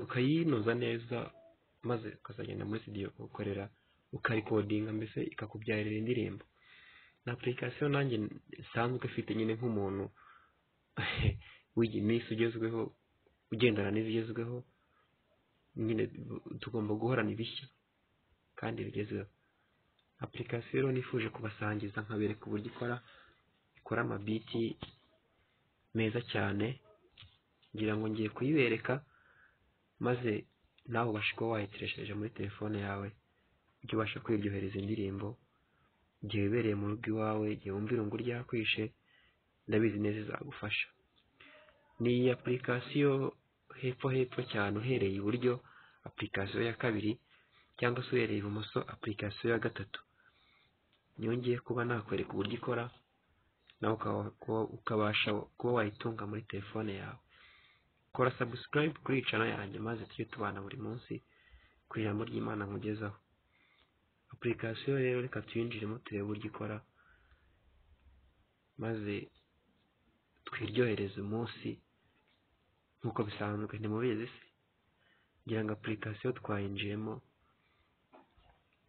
ukayinoza neza, maze ukazagenda muri studio ukagukorera ukarikodinga, mbese ikakubyarira indirimbo. Na application nanjye isanzwe ifite nyine nk'umuntu w'iyi minsi ugezweho, ugendana n'ibigezweho. Nyine tugomba guhorana ibishya kandi bigezweho. Application rero nifuje kubasangiza nkabereka uburyo ikora amabiti meza cyane, ngira ngo ngiye kuyibereka maze nawe ubashe kuba wayiteresheje muri telefone yawe, ujye ubasha kwiryohereza indirimbo igihe wibereye mu rugo iwawe, igihe wumva irungu ryakwishe, ndabizi neza izagufasha. Ni iyi application hepfo cyane uhereye iburyo, application ya kabiri, cyangwa se uhereye ibumoso, application ya gatatu. Niyo ngiye kuba nakwereka uburyo ikora, nawe ukabasha kuba wayitunga muri telefone yawe. Kora subscribe kuri iyi channel yanjye, maze tujye tubana buri munsi ku ijambo ry'Imana nkugezaho. Application rero reka tuyinjiremo turebe uburyo ikora, maze twiryohereze umunsi nk'uko bisanzwe. Ntimubizi se? Ngira ngo application twayinjiyemo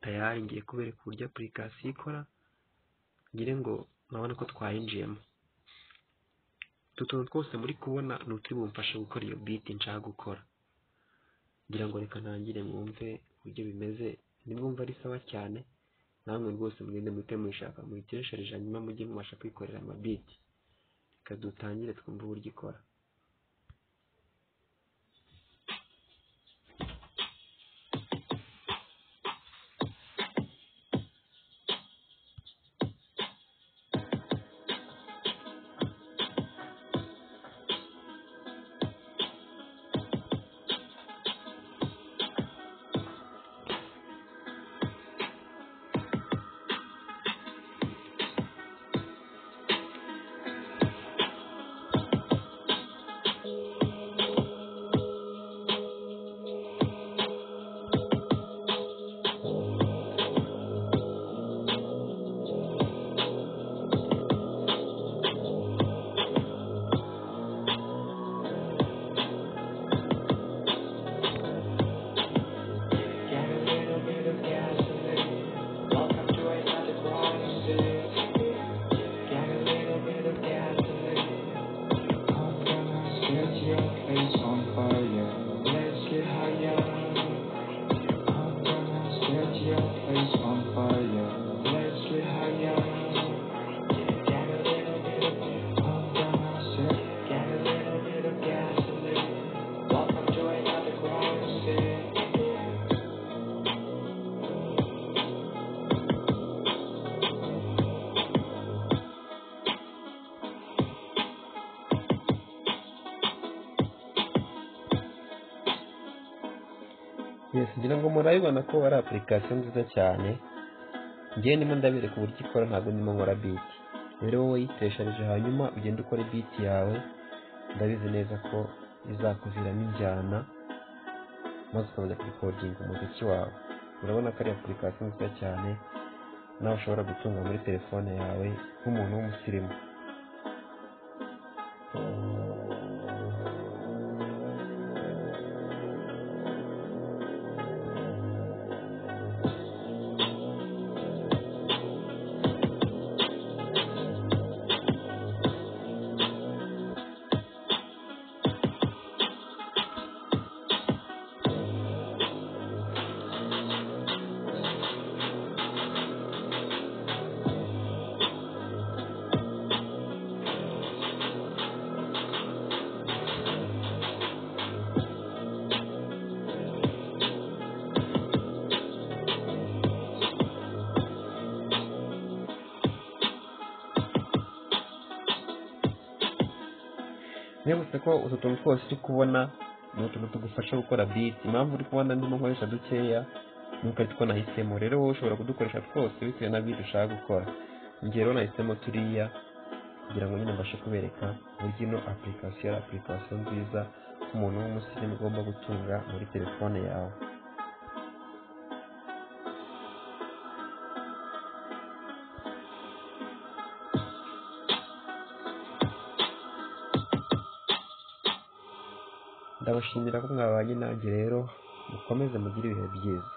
tayari, ngiye kubereka uburyo application ikora, ngire ngo mabona ko twayinjiyemo. Utuntu twose muri kubona ni uturi bumfashe gukora iyo beat nshaka gukora. Ngira ngo reka ntangire mwumve uburyo bimeze. Nimwumva ari sawa cyane, namwe rwose mwende muhite mwishaka muyitereshereje, hanyuma mujye mubasha kwikorera amabit. Reka dutangire twumve uburyo ikora. Yes, ngira ngo murabibona ko ari application nziza cyane. Ngiye ndimo ndabereka uburyo ikora, ntabwo ndimo nkora beat. Rero wowe yiteshereje, hanyuma ugenda ukora beat yawe, ndabizi neza ko izakuviramo injyana, maze ukaza recording umuziki wawe. Urabona ko ari application nziza cyane, nawe ushobora gutunga muri telefone yawe nk'umuntu w'umusirimu. Nibutse ko utu tuntu twose uri kubona ni utuntu tugufasha gukora beat. Impamvu uri kubona ndimo nkoresha dukeya nuko ari two nahisemo. Rero wowe ushobora kudukoresha twose bitewe na beat ushaka gukora. Njye rero nahisemo turiya kugira ngo nyine mbashe kubereka uburyo ino application ari application nziza nk'umuntu w'umusirimu ugomba gutunga muri telefone yawe. ndabashimira ko mwabanye nanjye rero, mukomeze mugire ibihe byiza.